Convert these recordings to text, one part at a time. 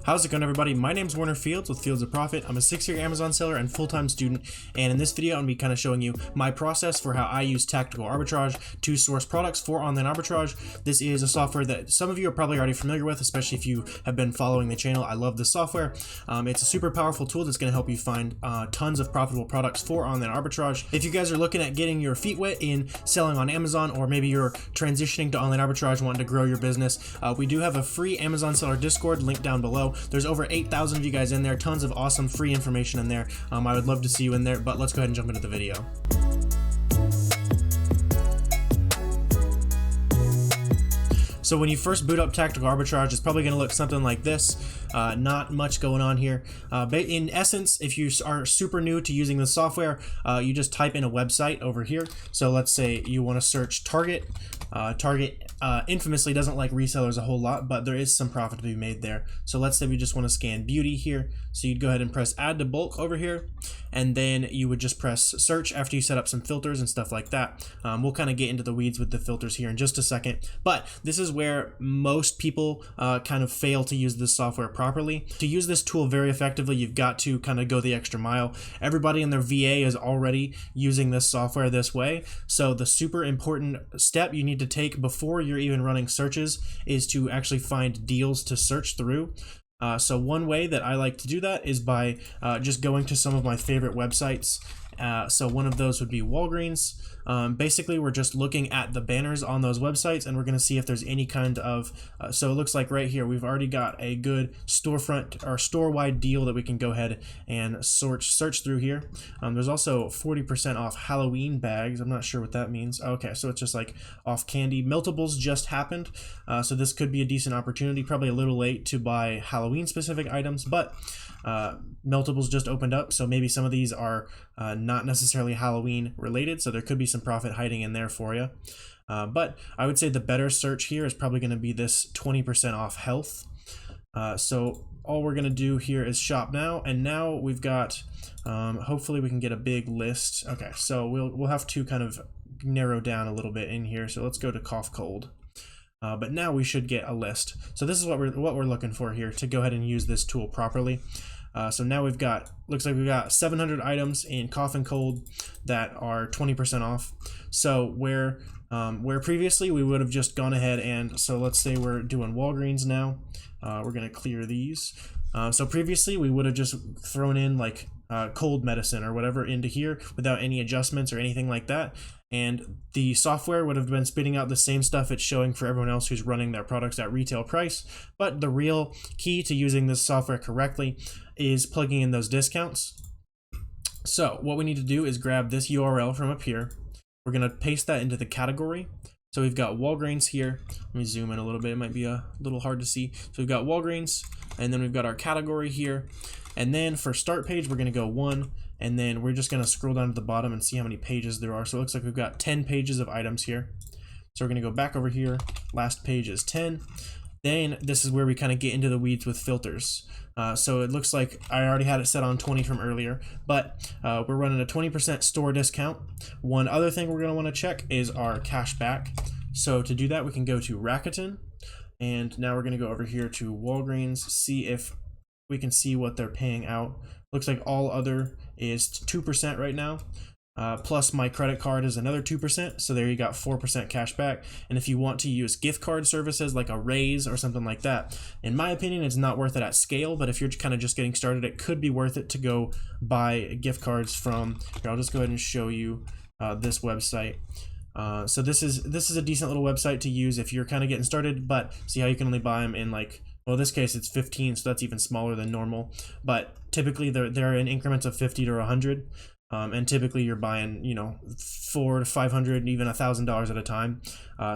How's it going, everybody? My name's Warner Fields with Fields of Profit. I'm a 6-year Amazon seller and full-time student, and in this video I'm going to be kind of showing you my process for how I use tactical arbitrage to source products for online arbitrage. This is a software that some of you are probably already familiar with, especially if you have been following the channel. I love this software. It's a super powerful tool that's going to help you find tons of profitable products for online arbitrage. If you guys are looking at getting your feet wet in selling on Amazon, or maybe you're transitioning to online arbitrage, wanting to grow your business, we do have a free Amazon seller Discord linked down below. There's over 8,000 of you guys in there, tons of awesome free information in there. I would love to see you in there, but let's go ahead and jump into the video. So when you first boot up Tactical Arbitrage, it's probably going to look something like this. Not much going on here. But in essence, if you are super new to using the software, you just type in a website over here. So let's say you want to search Target. Target infamously doesn't like resellers a whole lot, but there is some profit to be made there. So let's say we just want to scan beauty here. So you'd go ahead and press add to bulk over here, and then you would just press search after you set up some filters and stuff like that. We'll kind of get into the weeds with the filters here in just a second, but this is where most people kind of fail to use this software properly. To use this tool very effectively, you've got to kind of go the extra mile. Everybody in their VA is already using this software this way. So the super important step you need to take before you're even running searches is to actually find deals to search through. So one way that I like to do that is by just going to some of my favorite websites. So one of those would be Walgreens. Basically, we're just looking at the banners on those websites, and we're going to see if there's any kind of, so it looks like right here, we've already got a good storefront or store-wide deal that we can go ahead and search through here. There's also 40% off Halloween bags. I'm not sure what that means. Okay, so it's just like off candy. Meltables just happened, so this could be a decent opportunity. Probably a little late to buy Halloween-specific items, but Meltables just opened up, so maybe some of these are not necessarily Halloween related, so there could be some profit hiding in there for you. But I would say the better search here is probably going to be this 20% off health. So all we're going to do here is shop now, and now we've got, hopefully we can get a big list. Okay, so we'll have to kind of narrow down a little bit in here. So let's go to cough cold. But now we should get a list. So this is what we're looking for here to go ahead and use this tool properly. So now we've got, looks like we've got 700 items in cough and cold that are 20% off. So where previously we would have just gone ahead and, so let's say we're doing Walgreens now. We're going to clear these. So previously we would have just thrown in like cold medicine or whatever into here without any adjustments or anything like that. And the software would have been spitting out the same stuff it's showing for everyone else who's running their products at retail price. But the real key to using this software correctly is plugging in those discounts. So what we need to do is grab this URL from up here. We're going to paste that into the category. So we've got Walgreens here. Let me zoom in a little bit. It might be a little hard to see. So we've got Walgreens, and then we've got our category here. And then for start page, we're going to go 1. And then we're just going to scroll down to the bottom and see how many pages there are. So it looks like we've got 10 pages of items here. So we're going to go back over here. Last page is 10. Then this is where we kind of get into the weeds with filters. So it looks like I already had it set on 20 from earlier, but we're running a 20% store discount. One other thing we're going to want to check is our cash back. So to do that, we can go to Rakuten, and now we're going to go over here to Walgreens, see if we can see what they're paying out. Looks like all other is 2% right now. Plus my credit card is another 2%, so there you got 4% cash back. And if you want to use gift card services like a Raise or something like that, in my opinion, it's not worth it at scale, but if you're kind of just getting started, it could be worth it to go buy gift cards from, here, I'll just go ahead and show you this website. So this is a decent little website to use if you're kind of getting started, but see how you can only buy them in like, well, in this case it's 15, so that's even smaller than normal, but typically they're in increments of 50 to 100. And typically you're buying, you know, $400 to $500, even $1,000 at a time.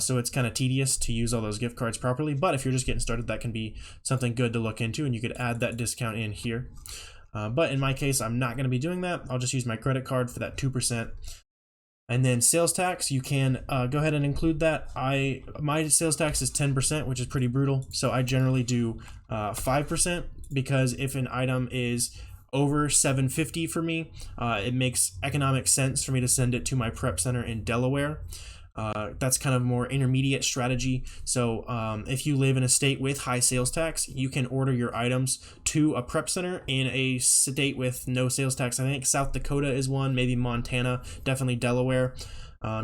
So it's kind of tedious to use all those gift cards properly. But if you're just getting started, that can be something good to look into, and you could add that discount in here. But in my case, I'm not going to be doing that. I'll just use my credit card for that 2%. And then sales tax, you can go ahead and include that. My sales tax is 10%, which is pretty brutal. So I generally do 5%, because if an item is over $750 for me, it makes economic sense for me to send it to my prep center in Delaware. That's kind of more intermediate strategy. So if you live in a state with high sales tax, you can order your items to a prep center in a state with no sales tax. I think South Dakota is one, maybe Montana, definitely Delaware.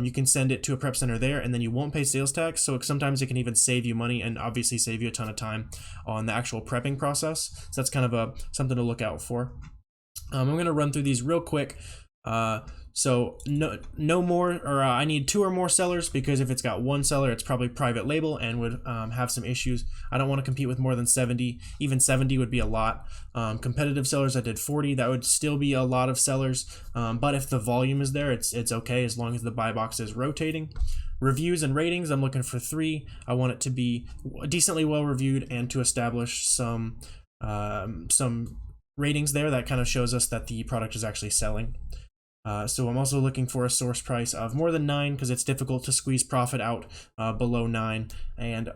You can send it to a prep center there, and then you won't pay sales tax. So sometimes it can even save you money and obviously save you a ton of time on the actual prepping process. So that's kind of something to look out for. I'm going to run through these real quick. So no more, or I need 2 or more sellers, because if it's got 1 seller, it's probably private label and would have some issues. I don't want to compete with more than 70. Even 70 would be a lot. Competitive sellers, I did 40. That would still be a lot of sellers. But if the volume is there, it's okay as long as the buy box is rotating. Reviews and ratings, I'm looking for 3. I want it to be decently well reviewed and to establish some ratings there that kind of shows us that the product is actually selling. So I'm also looking for a source price of more than 9, because it's difficult to squeeze profit out below 9, and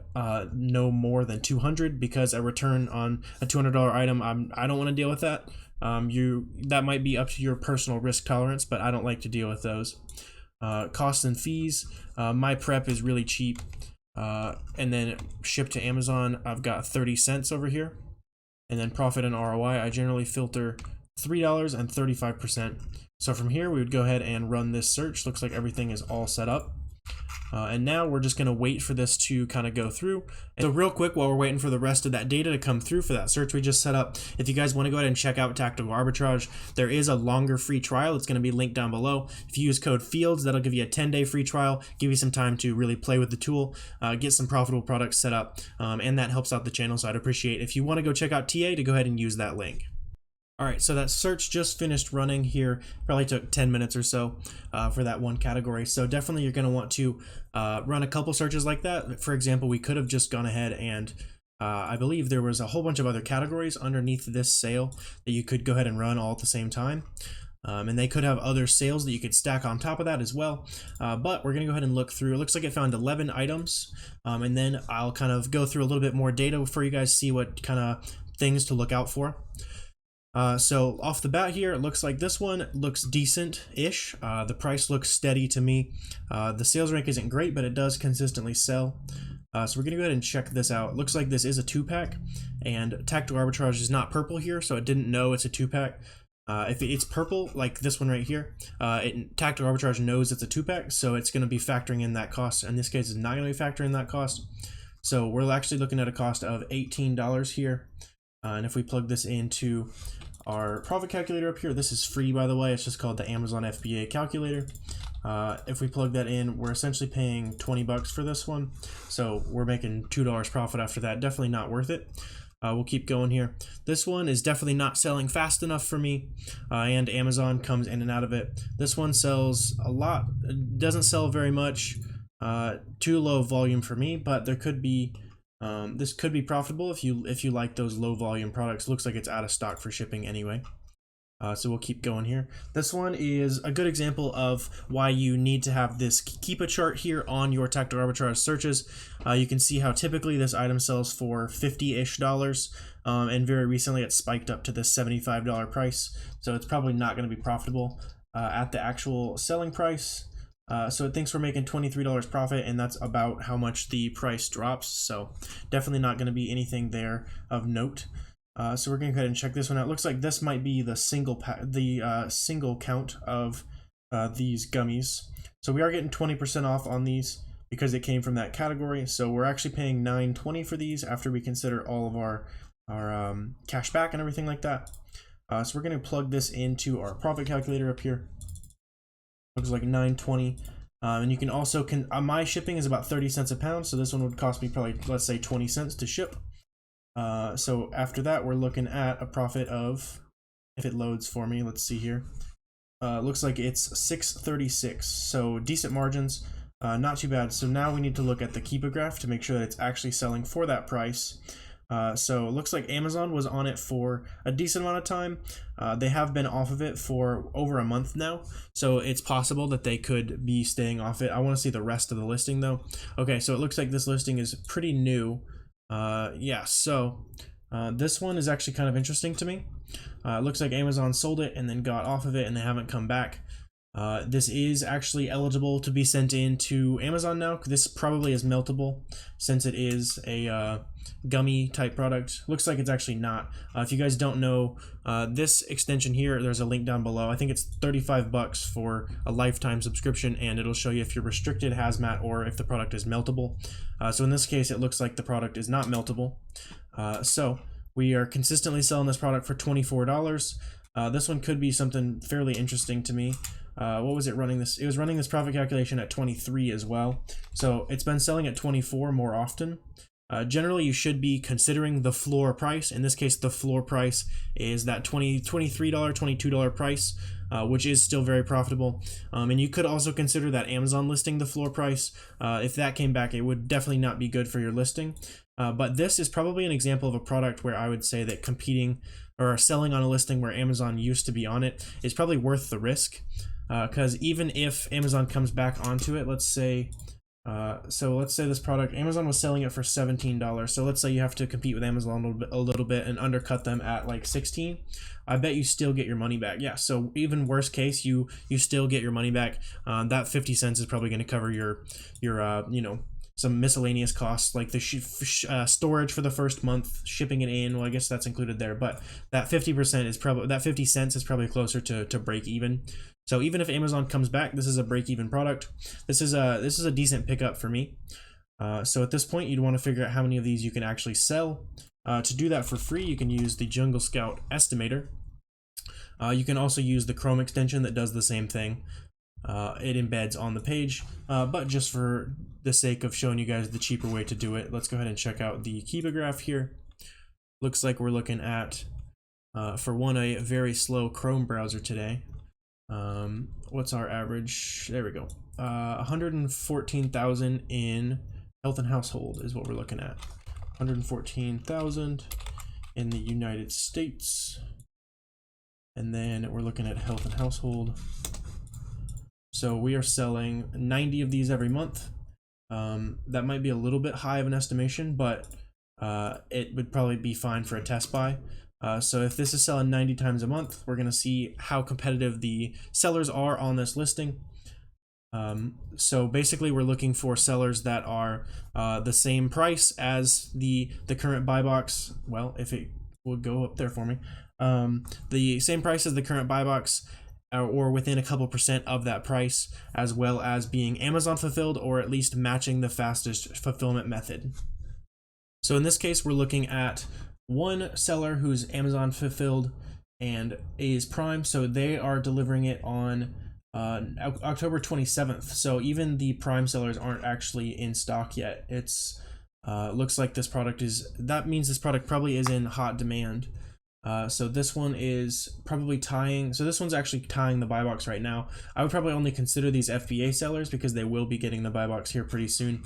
no more than 200, because a return on a $200 item, I don't want to deal with that. That might be up to your personal risk tolerance, but I don't like to deal with those. Costs and fees, my prep is really cheap, and then shipped to Amazon, I've got 30 cents over here. And then profit and ROI, I generally filter $3 and 35%. So from here, we would go ahead and run this search. Looks like everything is all set up. And now we're just going to wait for this to kind of go through. So real quick, while we're waiting for the rest of that data to come through for that search we just set up, if you guys want to go ahead and check out Tactical Arbitrage, there is a longer free trial. It's going to be linked down below. If you use code FIELDS, that'll give you a 10-day free trial, give you some time to really play with the tool, get some profitable products set up, and that helps out the channel. So I'd appreciate if you want to go check out TA to go ahead and use that link. All right, so that search just finished running here. Probably took 10 minutes or so for that one category. So definitely you're going to want to run a couple searches like that. For example, we could have just gone ahead and I believe there was a whole bunch of other categories underneath this sale that you could go ahead and run all at the same time. And they could have other sales that you could stack on top of that as well. But we're going to go ahead and look through. It looks like it found 11 items. And then I'll kind of go through a little bit more data for you guys, see what kind of things to look out for. So off the bat here, it looks like this one looks decent-ish. The price looks steady to me. The sales rank isn't great, but it does consistently sell. So we're going to go ahead and check this out. It looks like this is a 2-pack, and Tactical Arbitrage is not purple here, so it didn't know it's a 2-pack. If it's purple, like this one right here, Tactical Arbitrage knows it's a 2-pack, so it's going to be factoring in that cost. In this case, it's not going to be factoring in that cost. So we're actually looking at a cost of $18 here. And if we plug this into our profit calculator up here, this is free, by the way. It's just called the Amazon FBA calculator. If we plug that in, we're essentially paying 20 bucks for this one. So we're making $2 profit after that. Definitely not worth it. We'll keep going here. This one is definitely not selling fast enough for me, and Amazon comes in and out of it. This one sells a lot. It doesn't sell very much. Too low volume for me, but there could be this could be profitable if you like those low volume products. Looks like it's out of stock for shipping anyway. So we'll keep going here. This one is a good example of why you need to have this keep a chart here on your Tactical Arbitrage searches. You can see how typically this item sells for $50-ish, and very recently it spiked up to this $75 price. So it's probably not going to be profitable at the actual selling price. So it thinks we're making $23 profit, and that's about how much the price drops. So definitely not going to be anything there of note. So we're going to go ahead and check this one out. It looks like this might be the single count of these gummies. So we are getting 20% off on these because it came from that category. So we're actually paying $9.20 for these after we consider all of our cash back and everything like that. So we're going to plug this into our profit calculator up here. Looks like $9.20. And you can also, my shipping is about 30 cents a pound. So this one would cost me probably, let's say 20 cents to ship. So after that, we're looking at a profit of, if it loads for me, let's see here. Looks like it's $6.36. So decent margins, not too bad. So now we need to look at the Keepa graph to make sure that it's actually selling for that price. So it looks like Amazon was on it for a decent amount of time. They have been off of it for over a month now. So it's possible that they could be staying off it. I want to see the rest of the listing though. Okay, so it looks like this listing is pretty new. Yeah, so this one is actually kind of interesting to me. It looks like Amazon sold it and then got off of it and they haven't come back. This is actually eligible to be sent in to Amazon now. This probably is meltable since it is a gummy type product. Looks like it's actually not. If you guys don't know, this extension here, there's a link down below. I think it's 35 bucks for a lifetime subscription, and it'll show you if you're restricted, hazmat, or if the product is meltable. So in this case, it looks like the product is not meltable. So we are consistently selling this product for $24. This one could be something fairly interesting to me. What was it running this? It was running this profit calculation at 23 as well. So it's been selling at 24 more often. Generally, you should be considering the floor price. In this case, the floor price is that $23, $22 price, which is still very profitable. And you could also consider that Amazon listing the floor price. If that came back, it would definitely not be good for your listing. But this is probably an example of a product where I would say that competing or selling on a listing where Amazon used to be on it is probably worth the risk. Because even if Amazon comes back onto it, let's say, let's say this product, Amazon was selling it for $17. So let's say you have to compete with Amazon a little bit and undercut them at like 16. I bet you still get your money back. Yeah, so even worst case, you still get your money back. That 50 cents is probably going to cover your you know, some miscellaneous costs like the storage for the first month, shipping it in. Well, I guess that's included there, but that 50% is probably, that 50 cents is probably closer to break even. So even if Amazon comes back, this is a break even product. This is a decent pickup for me. So at this point, you'd want to figure out how many of these you can actually sell. To do that for free, you can use the Jungle Scout estimator. You can also use the Chrome extension that does the same thing. It embeds on the page, but just for the sake of showing you guys the cheaper way to do it, let's go ahead and check out the Kiba graph here. Looks like we're looking at, for one, a very slow Chrome browser today. What's our average? There we go. 114,000 in health and household is what we're looking at. 114,000 in the United States. And then we're looking at health and household. So we are selling 90 of these every month. That might be a little bit high of an estimation, but it would probably be fine for a test buy. So if this is selling 90 times a month, we're going to see how competitive the sellers are on this listing. So basically we're looking for sellers that are the same price as the current buy box. Well, if it would go up there for me, the same price as the current buy box, or within a couple percent of that price, as well as being Amazon fulfilled or at least matching the fastest fulfillment method. So in this case, we're looking at one seller who's Amazon fulfilled and is Prime, so they are delivering it on October 27th. So even the Prime sellers aren't actually in stock yet. It's looks like this product is, that means this product probably is in hot demand. So this one is probably tying, so this one's actually tying the buy box right now. I would probably only consider these FBA sellers because they will be getting the buy box here pretty soon.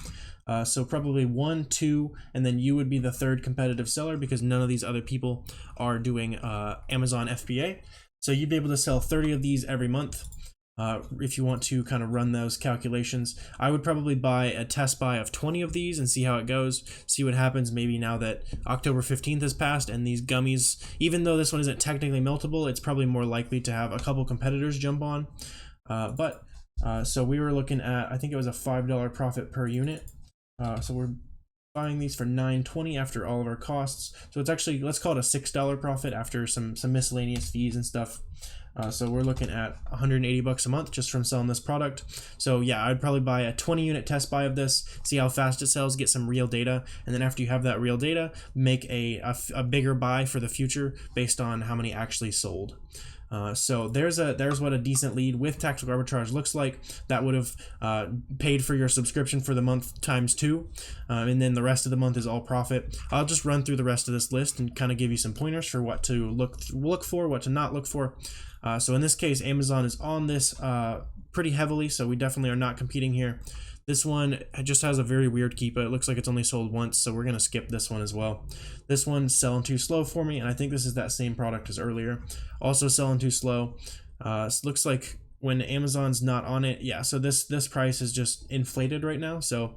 So probably 1, 2, and then you would be the third competitive seller because none of these other people are doing Amazon FBA. So you'd be able to sell 30 of these every month. If you want to kind of run those calculations, I would probably buy a test buy of 20 of these and see how it goes, see what happens maybe now that October 15th has passed and these gummies, even though this one isn't technically meltable, it's probably more likely to have a couple competitors jump on. So we were looking at, I think it was a $5 profit per unit. So we're buying these for $9.20 after all of our costs. So it's actually, let's call it a $6 profit after some miscellaneous fees and stuff. So we're looking at 180 bucks a month just from selling this product. So yeah, I'd probably buy a 20 unit test buy of this, see how fast it sells, get some real data, and then after you have that real data, make a bigger buy for the future based on how many actually sold. So there's what a decent lead with tactical arbitrage looks like. That would have paid for your subscription for the month ×2, and then the rest of the month is all profit. I'll just run through the rest of this list and kind of give you some pointers for what to look for, what to not look for. So in this case, Amazon is on this pretty heavily, so we definitely are not competing here. This one just has a very weird keepa. It looks like it's only sold once, so we're going to skip this one as well. This one's selling too slow for me, and I think this is that same product as earlier. Also selling too slow. Looks like when Amazon's not on it, yeah, so this price is just inflated right now. So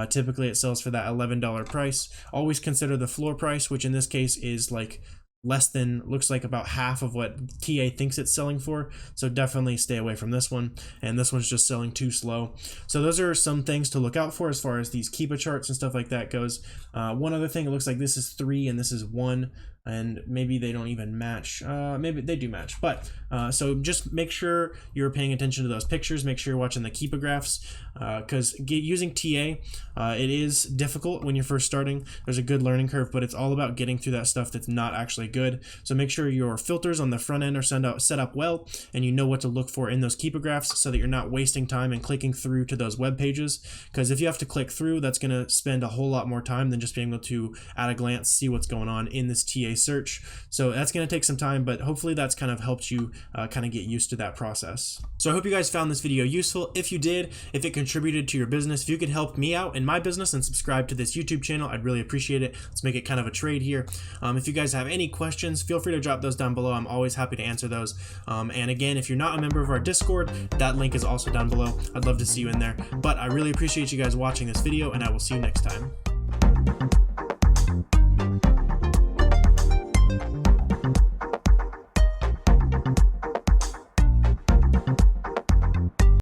typically it sells for that $11 price. Always consider the floor price, which in this case is like less than, looks like about half of what TA thinks it's selling for. So definitely stay away from this one. And this one's just selling too slow. So those are some things to look out for as far as these Keepa charts and stuff like that goes. One other thing, it looks like this is 3 and this is 1. And maybe they don't even match. Maybe they do match, but so just make sure you're paying attention to those pictures. Make sure you're watching the Keepa graphs, because using TA, it is difficult when you're first starting. There's a good learning curve, but it's all about getting through that stuff that's not actually good. So make sure your filters on the front end are set up well, and you know what to look for in those Keepa graphs, so that you're not wasting time and clicking through to those web pages. Because if you have to click through, that's going to spend a whole lot more time than just being able to, at a glance, see what's going on in this TA search. So that's going to take some time, but hopefully that's kind of helped you kind of get used to that process. So I hope you guys found this video useful. If you did, if it contributed to your business, if you could help me out in my business and subscribe to this YouTube channel, I'd really appreciate it. Let's make it kind of a trade here. If you guys have any questions, feel free to drop those down below. I'm always happy to answer those. And again, if you're not a member of our Discord, that link is also down below. I'd love to see you in there. But I really appreciate you guys watching this video, and I will see you next time.